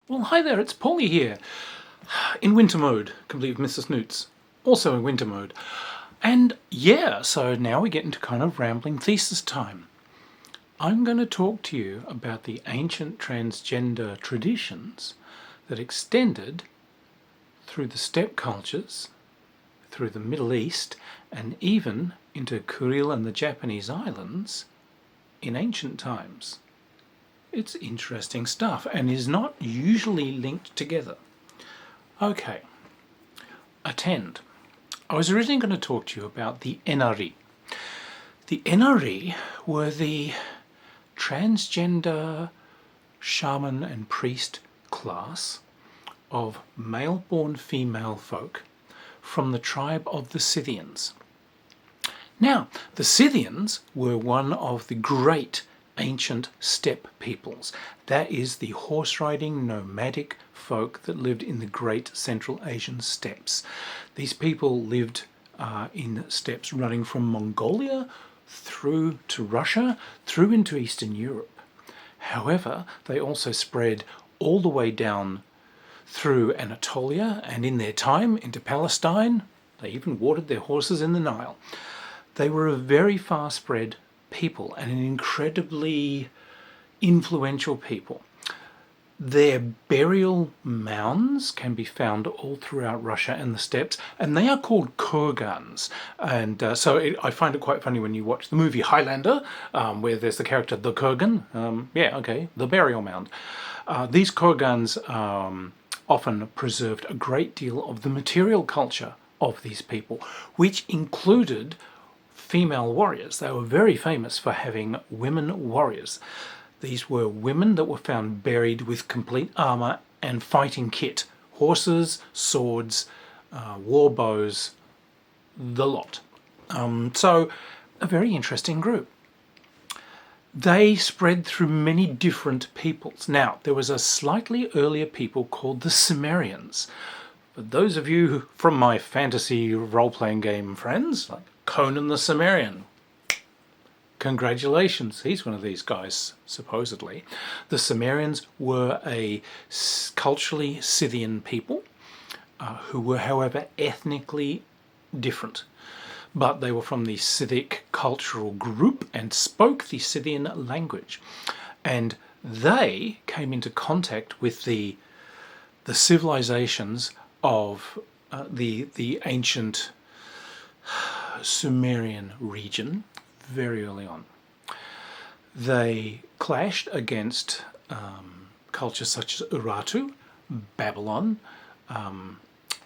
Well, hi there, it's Paulie here, in winter mode, complete with Mr. Snoots, also in winter mode. And yeah, so now we get into kind of rambling thesis time. I'm going to talk to you about the ancient transgender traditions that extended through the steppe cultures, through the Middle East, and even into Kuril and the Japanese islands in ancient times. It's interesting stuff and is not usually linked together. Okay, attend. I was originally going to talk to you about the Enaree. The Enaree were the transgender shaman and priest class of male-born female folk from the tribe of the Scythians. Now, the Scythians were one of the great ancient steppe peoples. That is the horse-riding nomadic folk that lived in the great Central Asian steppes. These people lived in steppes running from Mongolia through to Russia, through into Eastern Europe. However, they also spread all the way down through Anatolia and in their time into Palestine. They even watered their horses in the Nile. They were a very far spread people and an incredibly influential people. Their burial mounds can be found all throughout Russia and the steppes, and they are called kurgans. And I find it quite funny when you watch the movie Highlander, where there's the character the kurgan. The burial mound. These kurgans often preserved a great deal of the material culture of these people, which included female warriors. They were very famous for having women warriors. These were women that were found buried with complete armor and fighting kit. Horses, swords, war bows, the lot. So a very interesting group. They spread through many different peoples. Now, there was a slightly earlier people called the Sumerians. For those of you from my fantasy role-playing game friends, like Conan the Cimmerian. Congratulations, he's one of these guys, supposedly. The Cimmerians were a culturally Scythian people who were, however, ethnically different. But they were from the Scythic cultural group and spoke the Scythian language. And they came into contact with the civilizations of the ancient Sumerian region very early on. They clashed against cultures such as Urartu, Babylon,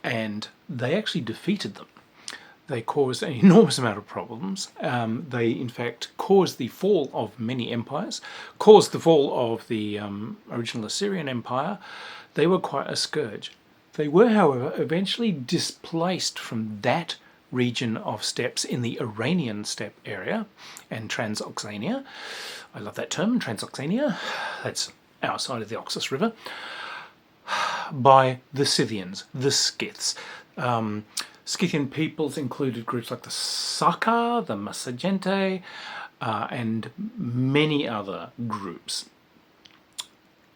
and they actually defeated them. They caused an enormous amount of problems. They, in fact, caused the fall of many empires, caused the fall of the original Assyrian Empire. They were quite a scourge. They were, however, eventually displaced from that region of steppes in the Iranian steppe area and Transoxania. I love that term, Transoxania. That's our side of the Oxus River. By the Scythians, the Scyths. Scythian peoples included groups like the Saka, the Masagente, and many other groups.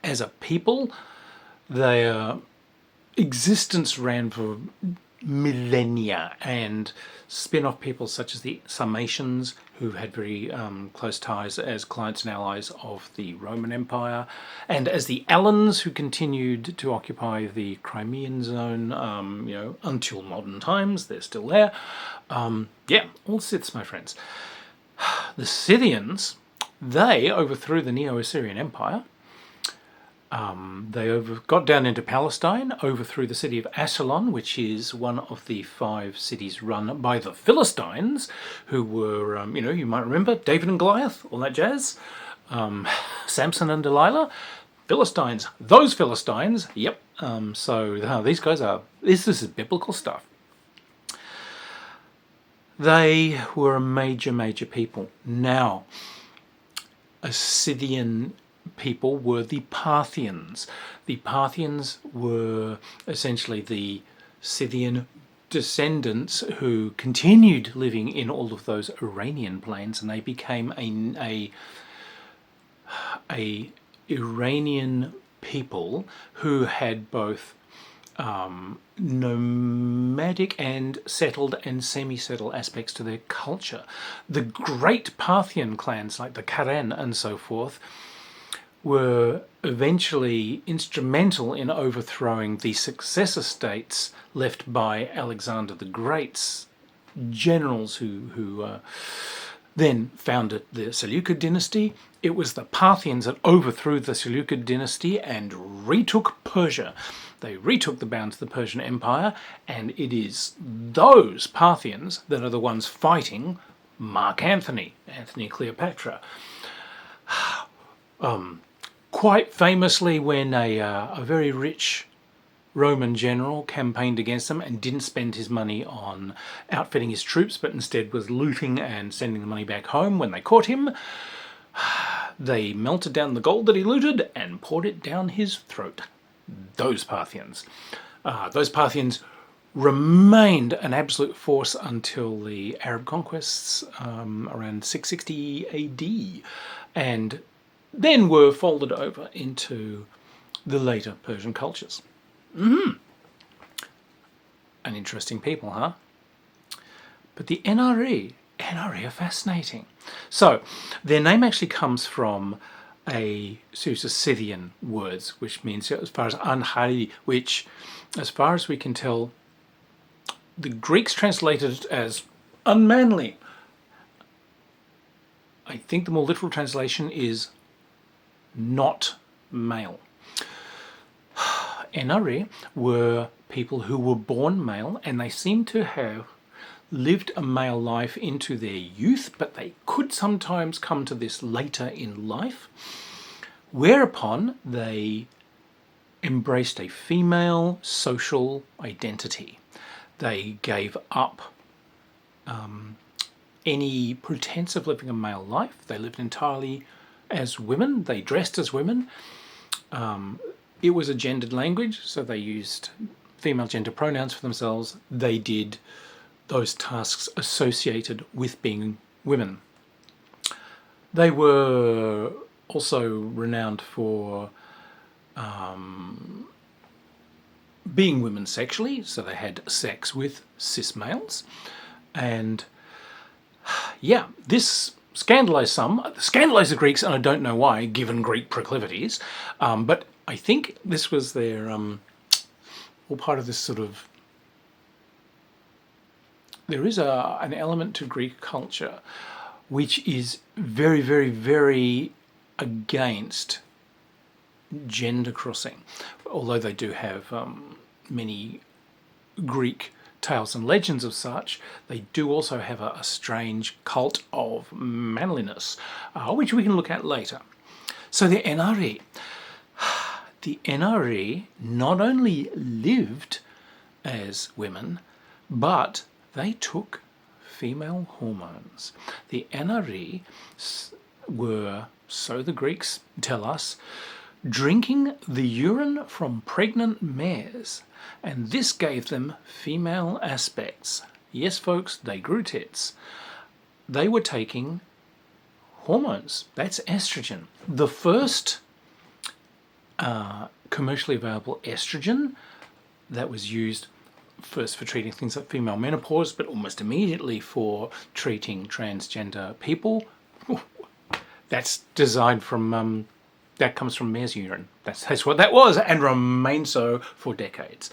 As a people, their existence ran for millennia, and spin-off peoples such as the Sarmatians, who had very close ties as clients and allies of the Roman Empire, and as the Alans, who continued to occupy the Crimean zone, until modern times. They're still there. All Scyths, my friends. The Scythians, they overthrew the Neo-Assyrian Empire. They got down into Palestine, overthrew the city of Ascalon, which is one of the 5 cities run by the Philistines, who were, you might remember, David and Goliath, all that jazz. Samson and Delilah. Philistines, those Philistines, yep. These guys are, this is biblical stuff. They were a major people. Now, a Scythian people were the Parthians. The Parthians were essentially the Scythian descendants who continued living in all of those Iranian plains, and they became a Iranian people who had both nomadic and settled and semi-settled aspects to their culture. The great Parthian clans like the Karen and so forth were eventually instrumental in overthrowing the successor states left by Alexander the Great's generals who then founded the Seleucid dynasty. It was the Parthians that overthrew the Seleucid dynasty and retook Persia. They retook the bounds of the Persian Empire, and it is those Parthians that are the ones fighting Mark Antony, Antony Cleopatra. Quite famously, when a very rich Roman general campaigned against them and didn't spend his money on outfitting his troops, but instead was looting and sending the money back home, when they caught him, they melted down the gold that he looted and poured it down his throat. Those Parthians. Those Parthians remained an absolute force until the Arab conquests around 660 AD, and then were folded over into the later Persian cultures. An interesting people, huh? But the Enaree are fascinating. So, their name actually comes from a series of Scythian words, which means, as far as Anhari, which, as far as we can tell, the Greeks translated it as unmanly. I think the more literal translation is not male. Enaree were people who were born male, and they seem to have lived a male life into their youth, but they could sometimes come to this later in life, whereupon they embraced a female social identity. They gave up any pretense of living a male life. They lived entirely as women. They dressed as women. It was a gendered language, so they used female gender pronouns for themselves. They did those tasks associated with being women. They were also renowned for being women sexually, so they had sex with cis males. And yeah, this scandalized some, scandalized the Greeks, and I don't know why, given Greek proclivities, but I think this was their, all part of this sort of, there is an element to Greek culture which is very, very, very against gender crossing, although they do have many Greek tales and legends of such. They do also have a strange cult of manliness, which we can look at later. So the Enaree not only lived as women, but they took female hormones. The Enaree were, so the Greeks tell us, drinking the urine from pregnant mares, and this gave them female aspects. Yes, folks, they grew tits. They were taking hormones. That's estrogen. The first commercially available estrogen that was used first for treating things like female menopause, but almost immediately for treating transgender people. That's designed from, that comes from mare's urine. That's what that was, and remains so for decades.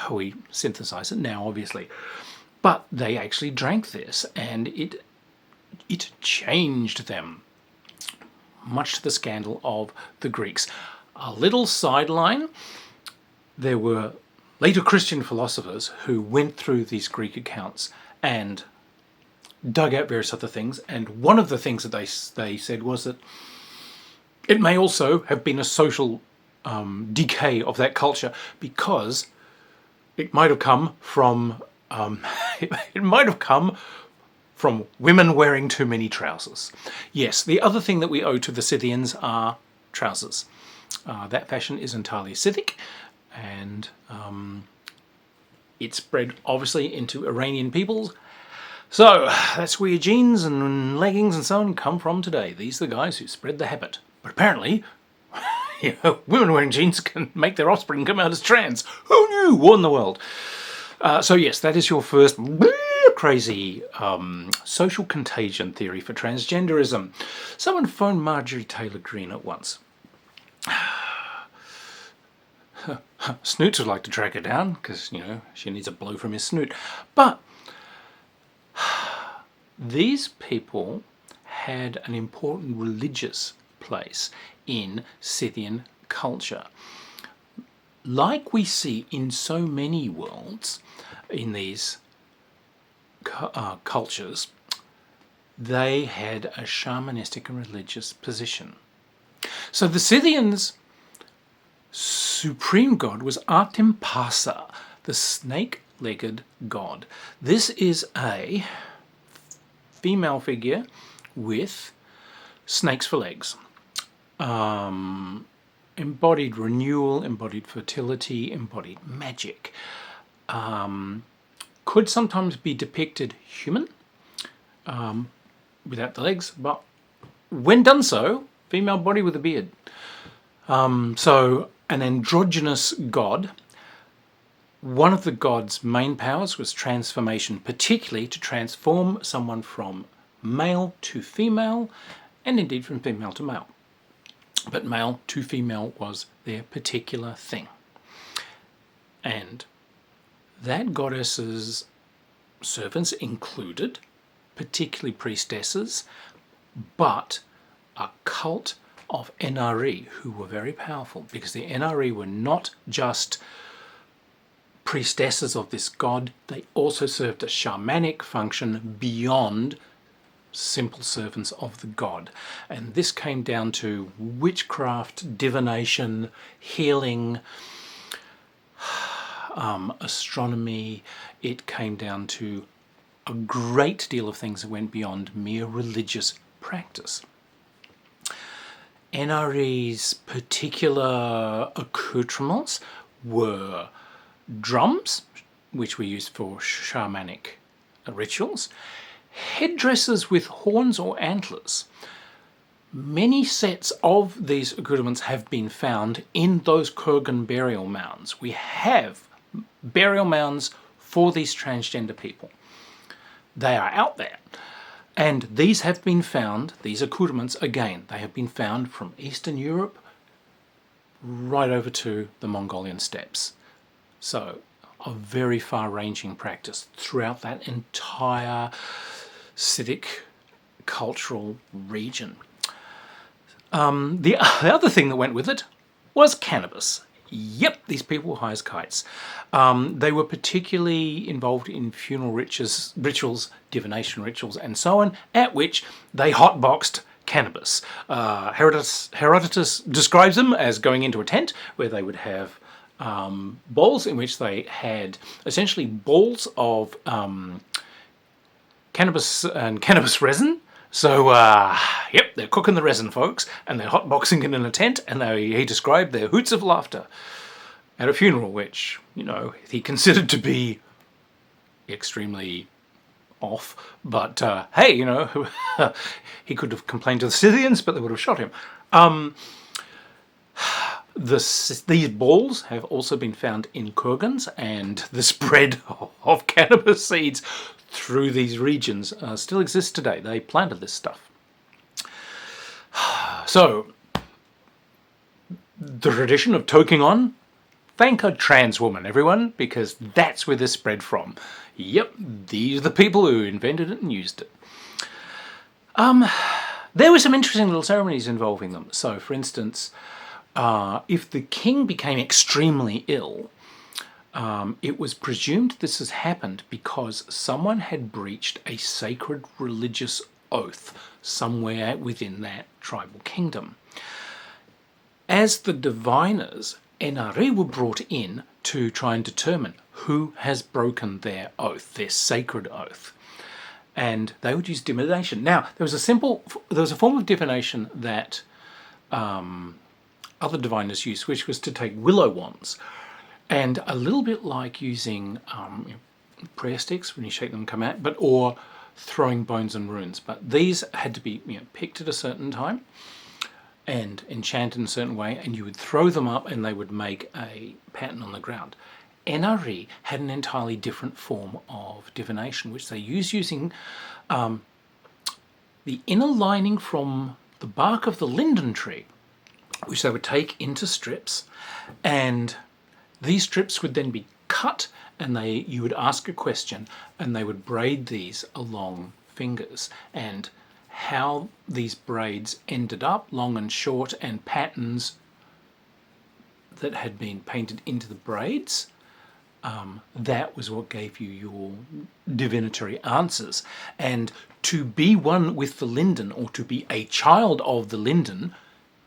We synthesize it now, obviously. But they actually drank this, and it changed them, much to the scandal of the Greeks. A little sideline, there were later Christian philosophers who went through these Greek accounts and dug out various other things, and one of the things that they said was that it may also have been a social decay of that culture, because it might have come from women wearing too many trousers. Yes, the other thing that we owe to the Scythians are trousers. That fashion is entirely Scythic, and it spread obviously into Iranian peoples. So that's where your jeans and leggings and so on come from today. These are the guys who spread the habit. But apparently, women wearing jeans can make their offspring come out as trans. Who knew? What in the world? So yes, that is your first crazy social contagion theory for transgenderism. Someone phoned Marjorie Taylor Greene at once. Snoots would like to track her down because, she needs a blow from his snoot. But these people had an important religious place in Scythian culture. Like we see in so many worlds, in these cultures, they had a shamanistic and religious position. So the Scythians' supreme god was Artimpasa, the snake-legged god. This is a female figure with snakes for legs. Embodied renewal, embodied fertility, embodied magic. Could sometimes be depicted human, without the legs, but when done so, female body with a beard. So an androgynous god. One of the god's main powers was transformation, particularly to transform someone from male to female, and indeed from female to male. But male to female was their particular thing. And that goddess's servants included, particularly priestesses, but a cult of Enaree who were very powerful, because the Enaree were not just priestesses of this god, they also served a shamanic function beyond simple servants of the god. And this came down to witchcraft, divination, healing, astronomy. It came down to a great deal of things that went beyond mere religious practice. Enaree's particular accoutrements were drums, which were used for shamanic rituals, headdresses with horns or antlers. Many sets of these accoutrements have been found in those Kurgan burial mounds. We have burial mounds for these transgender people. They are out there. And these have been found, these accoutrements, again, they have been found from Eastern Europe right over to the Mongolian steppes. So a very far-ranging practice throughout that entire Scythic cultural region. The other thing that went with it was cannabis. Yep, these people were high as kites. They were particularly involved in funeral rituals, divination rituals, and so on, at which they hotboxed cannabis. Herodotus describes them as going into a tent where they would have bowls in which they had essentially balls of cannabis and cannabis resin. So, yep, they're cooking the resin, folks, and they're hotboxing it in a tent, and he described their hoots of laughter at a funeral, which, he considered to be extremely off. But, hey, he could have complained to the Scythians, but they would have shot him. These balls have also been found in kurgans, and the spread of cannabis seeds through these regions still exists today. They planted this stuff. So, the tradition of toking on, thank a trans woman, everyone, because that's where this spread from. Yep, these are the people who invented it and used it. There were some interesting little ceremonies involving them. So, for instance, if the king became extremely ill, it was presumed this has happened because someone had breached a sacred religious oath somewhere within that tribal kingdom. As the diviners, Enaree were brought in to try and determine who has broken their oath, their sacred oath. And they would use divination. Now, there was a form of divination that other diviners used, which was to take willow wands. And a little bit like using prayer sticks when you shake them come out, or throwing bones and runes. But these had to be picked at a certain time. and enchanted in a certain way, and you would throw them up and they would make a pattern on the ground. Enaree had an entirely different form of divination, which they used using the inner lining from the bark of the linden tree, which they would take into strips, and these strips would then be cut, and you would ask a question, and they would braid these along fingers, and how these braids ended up, long and short, and patterns that had been painted into the braids, that was what gave you your divinatory answers. And to be one with the linden, or to be a child of the linden,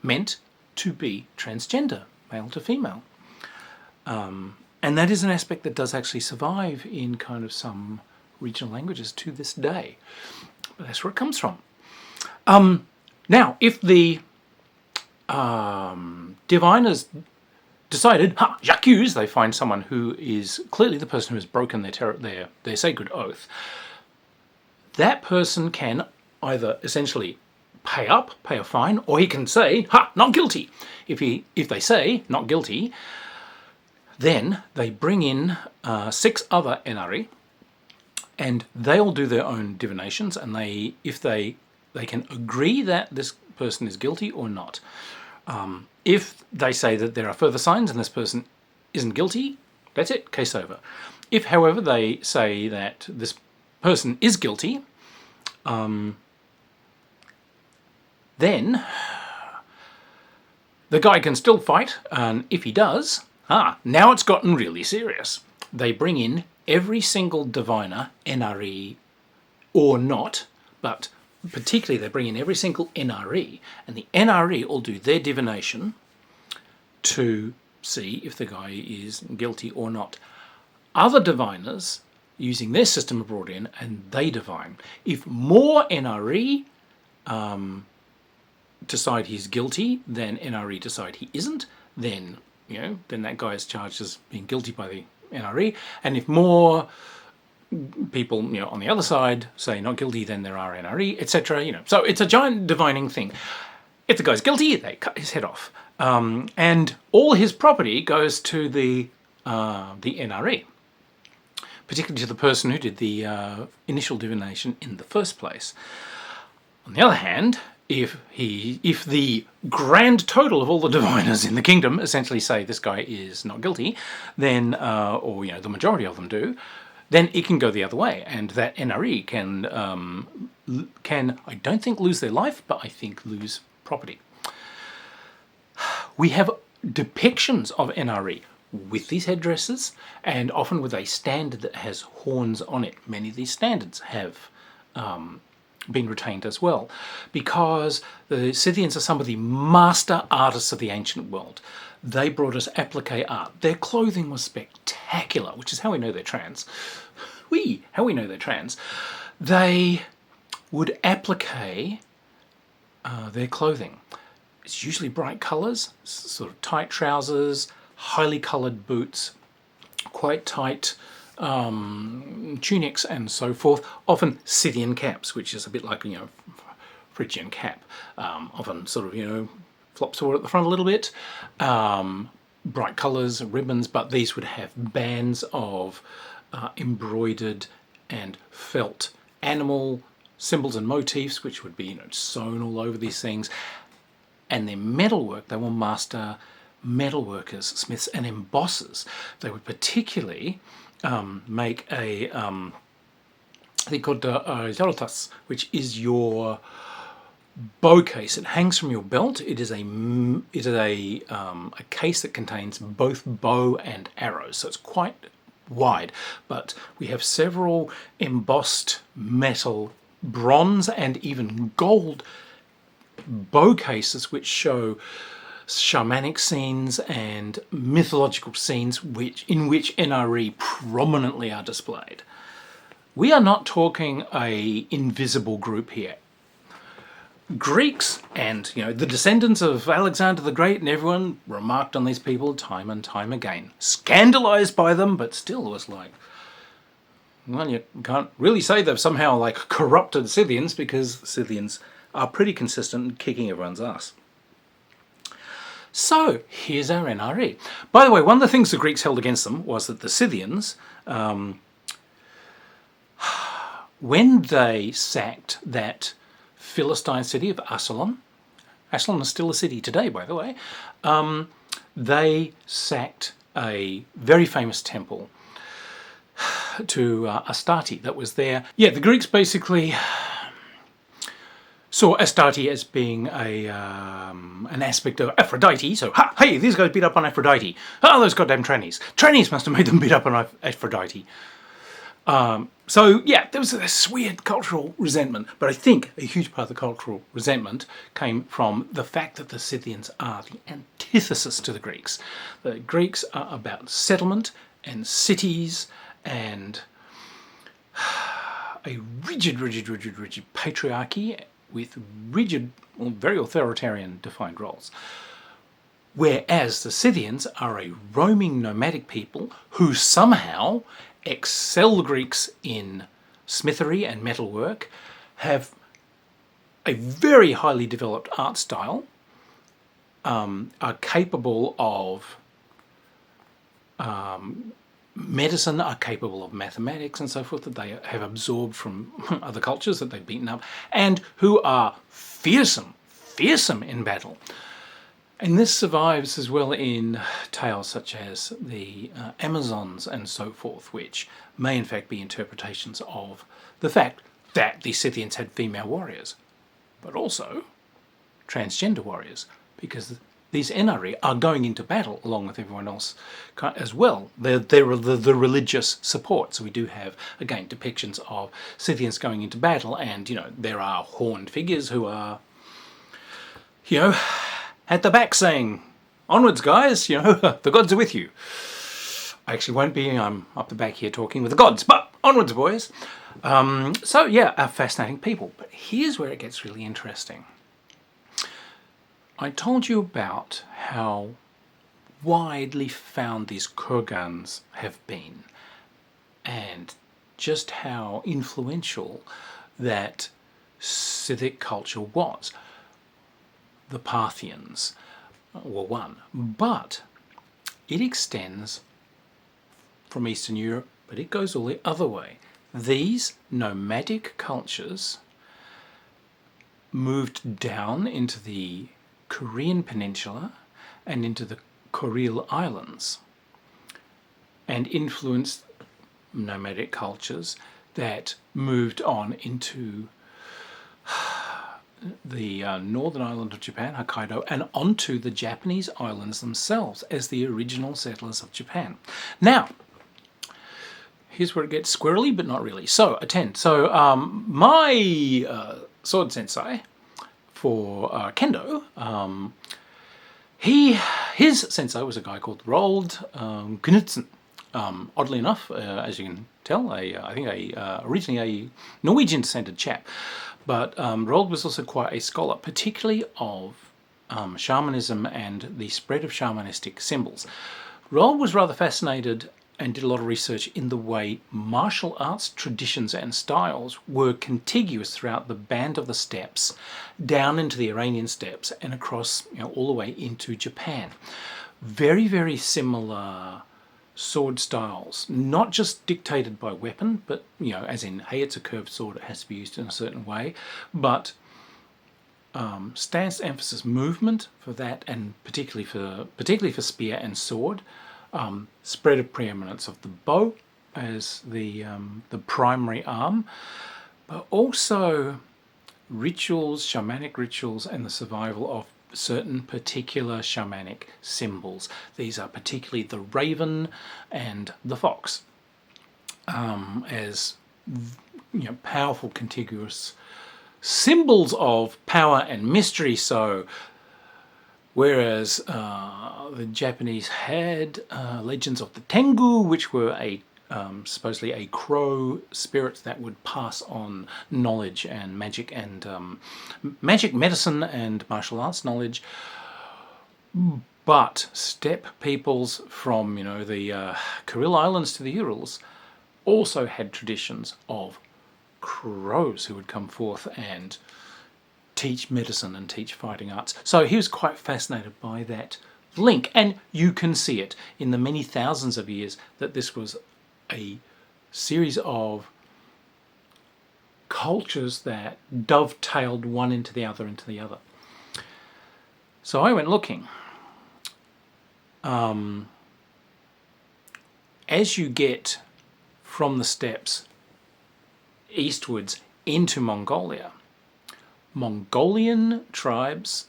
meant to be transgender, male to female. And that is an aspect that does actually survive in kind of some regional languages to this day. But that's where it comes from. Now, if the diviners decided, j'accuse, they find someone who is clearly the person who has broken their sacred oath, that person can either essentially pay a fine, or he can say, not guilty. If they say not guilty, then they bring in 6 other Enaree, and they all do their own divinations, and if they can agree that this person is guilty or not. If they say that there are further signs and this person isn't guilty, that's it, case over. If, however, they say that this person is guilty, then the guy can still fight, and if he does, now it's gotten really serious. They bring in every single diviner, Enaree or not, but particularly they bring in every single Enaree, and the Enaree will do their divination to see if the guy is guilty or not. Other diviners, using their system, are brought in and they divine. If more Enaree decide he's guilty than Enaree decide he isn't, then then that guy is charged as being guilty by the Enaree. And if more people on the other side say not guilty, then there are Enaree, etc. So it's a giant divining thing. If the guy's guilty, they cut his head off, and all his property goes to the Enaree, particularly to the person who did the initial divination in the first place. On the other hand, if the grand total of all the diviners in the kingdom essentially say this guy is not guilty, then or the majority of them do, then it can go the other way, and that Enaree can I don't think lose their life, but I think lose property. We have depictions of Enaree with these headdresses, and often with a standard that has horns on it. Many of these standards have been retained as well, because the Scythians are some of the master artists of the ancient world. They brought us applique art. Their clothing was spectacular, which is how we know they're trans. How we know they're trans. They would applique their clothing. It's usually bright colours, sort of tight trousers, highly coloured boots, quite tight tunics and so forth, often Scythian caps, which is a bit like Phrygian cap, often sort of flops forward at the front a little bit, bright colours, ribbons, but these would have bands of embroidered and felt animal symbols and motifs, which would be sewn all over these things. And their metalwork, they were master metalworkers, smiths and embossers. They would particularly make a thing called dovetailled, which is your bow case. It hangs from your belt. It is a case that contains both bow and arrows, so it's quite wide. But we have several embossed metal, bronze and even gold bow cases which show shamanic scenes and mythological scenes in which Enaree prominently are displayed. We are not talking a invisible group here. Greeks and the descendants of Alexander the Great and everyone remarked on these people time and time again, scandalized by them, but still was like, well, you can't really say they've somehow corrupted Scythians, because Scythians are pretty consistent in kicking everyone's ass. So here's our NRE. By the way, one of the things the Greeks held against them was that the Scythians, when they sacked that Philistine city of Ascalon is still a city today, by the way, they sacked a very famous temple to Astarte that was there. Yeah, the Greeks basically saw Astarte as being an aspect of Aphrodite. So, hey, these guys beat up on Aphrodite. Oh, those goddamn trannies. Trannies must have made them beat up on Aphrodite. So, yeah, there was this weird cultural resentment. But I think a huge part of the cultural resentment came from the fact that the Scythians are the antithesis to the Greeks. The Greeks are about settlement and cities and a rigid patriarchy with rigid, very authoritarian defined roles. Whereas the Scythians are a roaming nomadic people who somehow excel the Greeks in smithery and metalwork, have a very highly developed art style, are capable of medicine, are capable of mathematics and so forth that they have absorbed from other cultures that they've beaten up, and who are fearsome in battle. And this survives as well in tales such as the Amazons and so forth, which may in fact be interpretations of the fact that the Scythians had female warriors, but also transgender warriors, because these Enaree are going into battle along with everyone else as well. They're the religious support. So we do have, again, depictions of Scythians going into battle, and, you know, there are horned figures who are, you know, at the back saying, onwards guys, you know, the gods are with you. I actually won't be, I'm up the back here talking with the gods, but onwards boys. So yeah, fascinating people. But here's where it gets really interesting. I told you about how widely found these kurgans have been, and just how influential that Scythic culture was. The Parthians were one, but it extends from Eastern Europe, but it goes all the other way. These nomadic cultures moved down into the Korean peninsula and into the Kuril Islands and influenced nomadic cultures that moved on into the northern island of Japan, Hokkaido, and onto the Japanese islands themselves as the original settlers of Japan. Now, here's where it gets squirrely, but not really. So, attend. So, my sword sensei for kendo, his sensei was a guy called Roald Knudsen. Oddly enough, as you can tell, I think originally a Norwegian descended chap. But Roald was also quite a scholar, particularly of shamanism and the spread of shamanistic symbols. Roald was rather fascinated and did a lot of research in the way martial arts traditions and styles were contiguous throughout the band of the steppes, down into the Iranian steppes and across, you know, all the way into Japan. Very, very similar sword styles, not just dictated by weapon, but, you know, as in, hey, it's a curved sword, it has to be used in a certain way, but stance, emphasis, movement for that, and particularly for spear and sword. Spread of preeminence of the bow as the primary arm, but also rituals, shamanic rituals, and the survival of certain particular shamanic symbols. These are particularly the raven and the fox, as, you know, powerful contiguous symbols of power and mystery. So whereas the Japanese had legends of the Tengu, which were supposedly a crow spirit that would pass on knowledge and magic and magic, medicine and martial arts knowledge. But steppe peoples from, you know, the Kuril Islands to the Urals also had traditions of crows who would come forth and teach medicine and teach fighting arts. So he was quite fascinated by that link, and you can see it in the many thousands of years that this was a series of cultures that dovetailed one into the other. So I went looking. As you get from the steppes eastwards into Mongolia, Mongolian tribes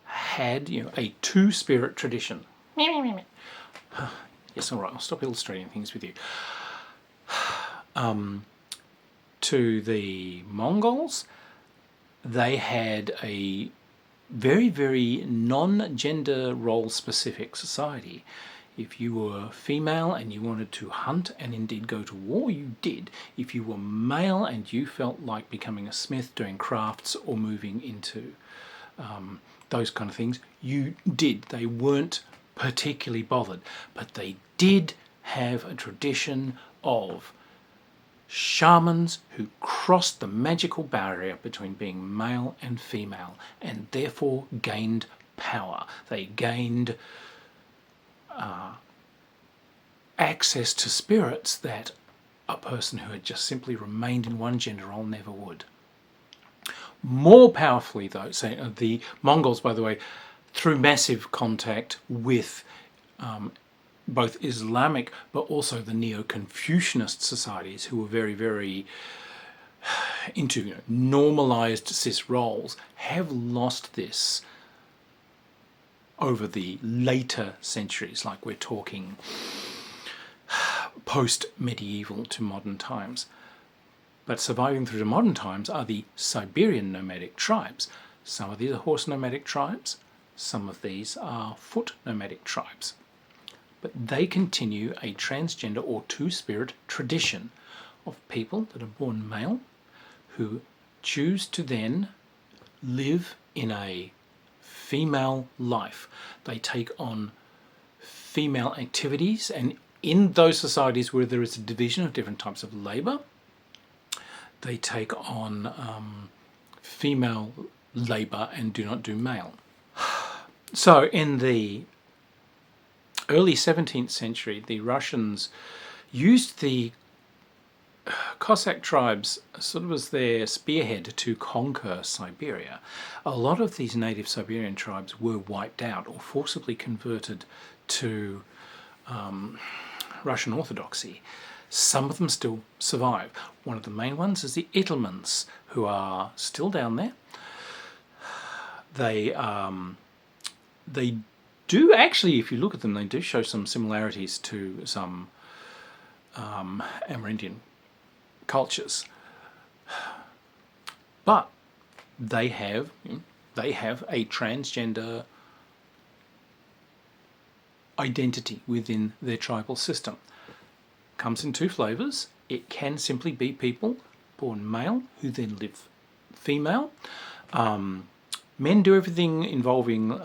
had, a two-spirit tradition. Yes, all right, I'll stop illustrating things with you. To the Mongols, they had a very, very non-gender role-specific society. If you were female and you wanted to hunt and indeed go to war, you did. If you were male and you felt like becoming a smith, doing crafts or moving into those kind of things, you did. They weren't particularly bothered, but they did have a tradition of shamans who crossed the magical barrier between being male and female and therefore gained power. They gained access to spirits that a person who had just simply remained in one gender role never would. More powerfully, though, the Mongols, by the way, through massive contact with both Islamic but also the Neo-Confucianist societies, who were very, very into normalized cis roles, have lost this over the later centuries, like we're talking post-medieval to modern times. But surviving through to modern times are the Siberian nomadic tribes. Some of these are horse nomadic tribes, some of these are foot nomadic tribes. But they continue a transgender or two-spirit tradition of people that are born male who choose to then live in a female life. They take on female activities, and in those societies where there is a division of different types of labour, they take on female labour and do not do male. So in the early 17th century, the Russians used the Cossack tribes sort of as their spearhead to conquer Siberia. A lot of these native Siberian tribes were wiped out or forcibly converted to Russian Orthodoxy. Some of them still survive. One of the main ones is the Itelmens, who are still down there. They do actually, if you look at them, they do show some similarities to some Amerindian cultures, but they have a transgender identity within their tribal system. Comes in two flavors. It can simply be people born male who then live female. Men do everything involving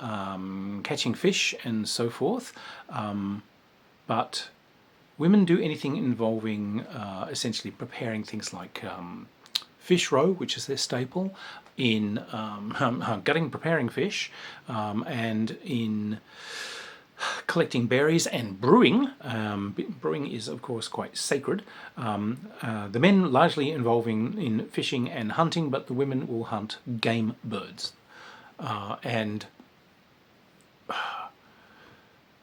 catching fish and so forth, but women do anything involving essentially preparing things like fish roe, which is their staple, in preparing fish, and in collecting berries and brewing. Brewing is, of course, quite sacred. The men largely involving in fishing and hunting, but the women will hunt game birds.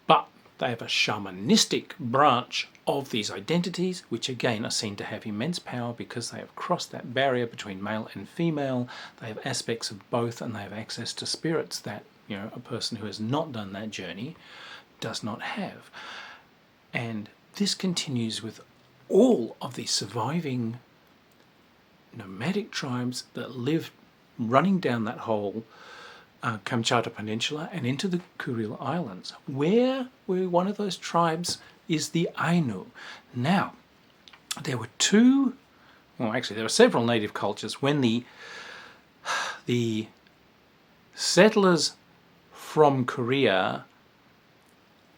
But they have a shamanistic branch of these identities, which again are seen to have immense power because they have crossed that barrier between male and female. They have aspects of both, and they have access to spirits that a person who has not done that journey does not have. And this continues with all of the surviving nomadic tribes that live running down that whole Kamchatka Peninsula and into the Kuril Islands, where one of those tribes is the Ainu. Now, there were several native cultures. When the settlers from Korea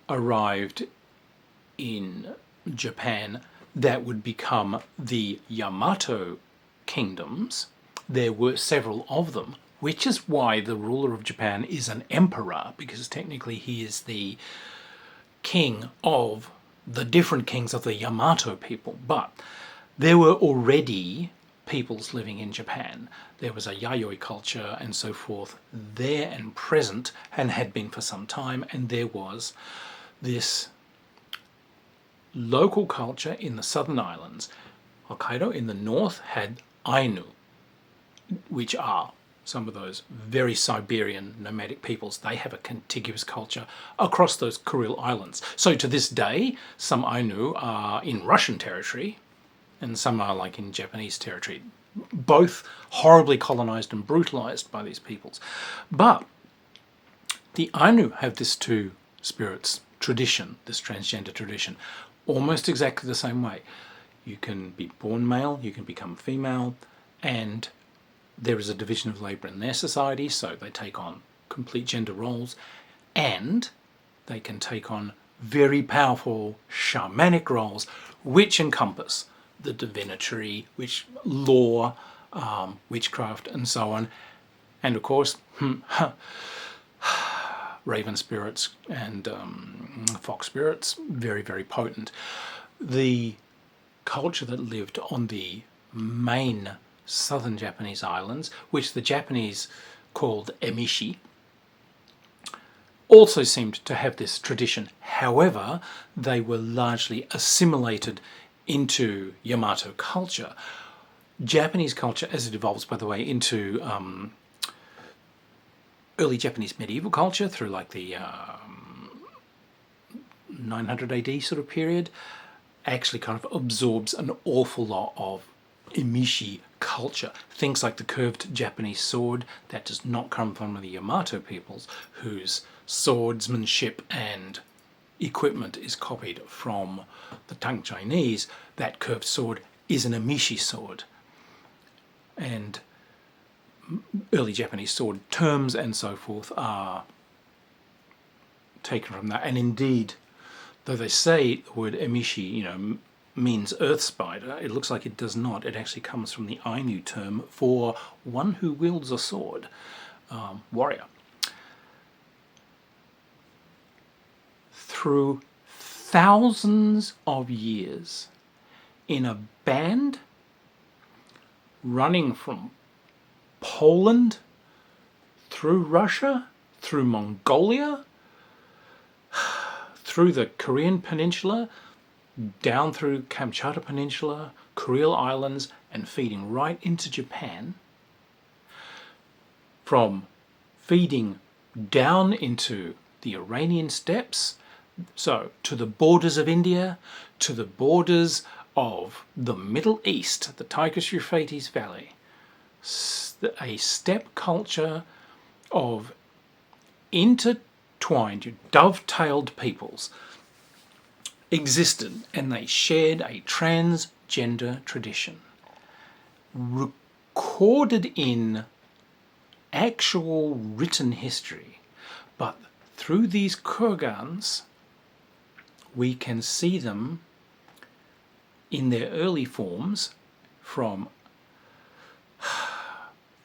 arrived in Japan, that would become the Yamato kingdoms. There were several of them which is why the ruler of Japan is an emperor, because technically he is the king of the different kings of the Yamato people. But there were already peoples living in Japan. There was a Yayoi culture and so forth there and present, and had been for some time, and there was this local culture in the southern islands. Hokkaido in the north had Ainu, which are some of those very Siberian nomadic peoples. They have a contiguous culture across those Kuril Islands. So to this day, some Ainu are in Russian territory and some are like in Japanese territory. Both horribly colonized and brutalized by these peoples. But the Ainu have this two spirits tradition, this transgender tradition, almost exactly the same way. You can be born male, you can become female, and there is a division of labour in their society, so they take on complete gender roles, and they can take on very powerful shamanic roles, which encompass the divinatory, which law, witchcraft, and so on. And of course, raven spirits and fox spirits, very, very potent. The culture that lived on the main southern Japanese islands, which the Japanese called emishi, also seemed to have this tradition. However, they were largely assimilated into Yamato culture. Japanese culture, as it evolves, by the way, into early Japanese medieval culture through like the 900 AD sort of period, actually kind of absorbs an awful lot of emishi culture. Things like the curved Japanese sword, that does not come from the Yamato peoples, whose swordsmanship and equipment is copied from the Tang Chinese. That curved sword is an emishi sword. And early Japanese sword terms and so forth are taken from that. And indeed, though they say the word emishi, means earth spider, it looks like it does not. It actually comes from the Ainu term for one who wields a sword, warrior. Through thousands of years, in a band running from Poland through Russia, through Mongolia, through the Korean Peninsula, down through Kamchatka Peninsula, Kuril Islands, and feeding right into Japan, from feeding down into the Iranian steppes, so to the borders of India, to the borders of the Middle East, the Tigris-Euphrates Valley, a steppe culture of intertwined, dovetailed peoples existed, and they shared a transgender tradition recorded in actual written history. But through these kurgans, we can see them in their early forms from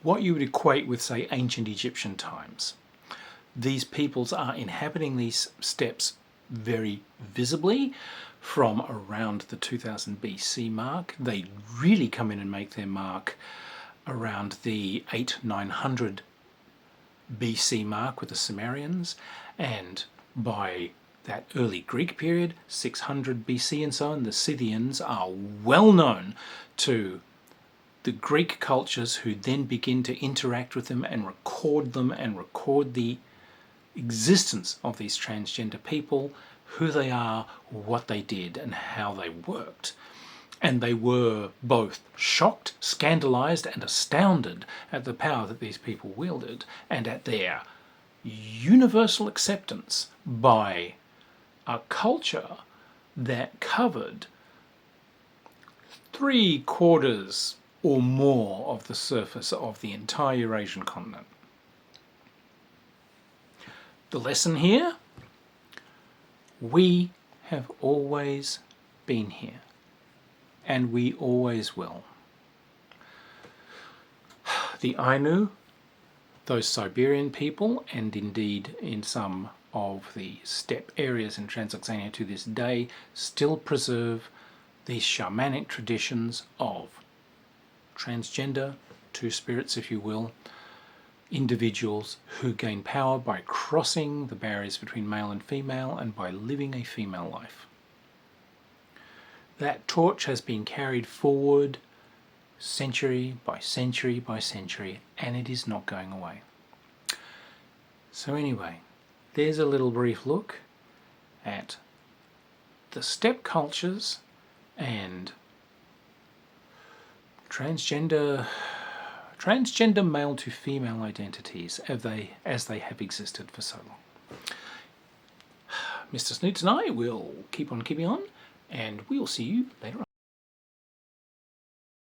what you would equate with, say, ancient Egyptian times. These peoples are inhabiting these steppes very visibly from around the 2000 BC mark. They really come in and make their mark around the 800-900 BC mark with the Sumerians, and by that early Greek period, 600 BC and so on, the Scythians are well known to the Greek cultures, who then begin to interact with them and record the existence of these transgender people, who they are, what they did, and how they worked. And they were both shocked, scandalized, and astounded at the power that these people wielded, and at their universal acceptance by a culture that covered 3/4 or more of the surface of the entire Eurasian continent. The lesson here: we have always been here, and we always will. The Ainu Those Siberian people, and indeed in some of the steppe areas in Transoxania to this day, still preserve these shamanic traditions of transgender, two spirits if you will, individuals who gain power by crossing the barriers between male and female and by living a female life. That torch has been carried forward century by century by century, and it is not going away. So anyway, there's a little brief look at the steppe cultures and transgender male to female identities as they have existed for so long. Mr. Snoots and I will keep on keeping on, and we'll see you later on.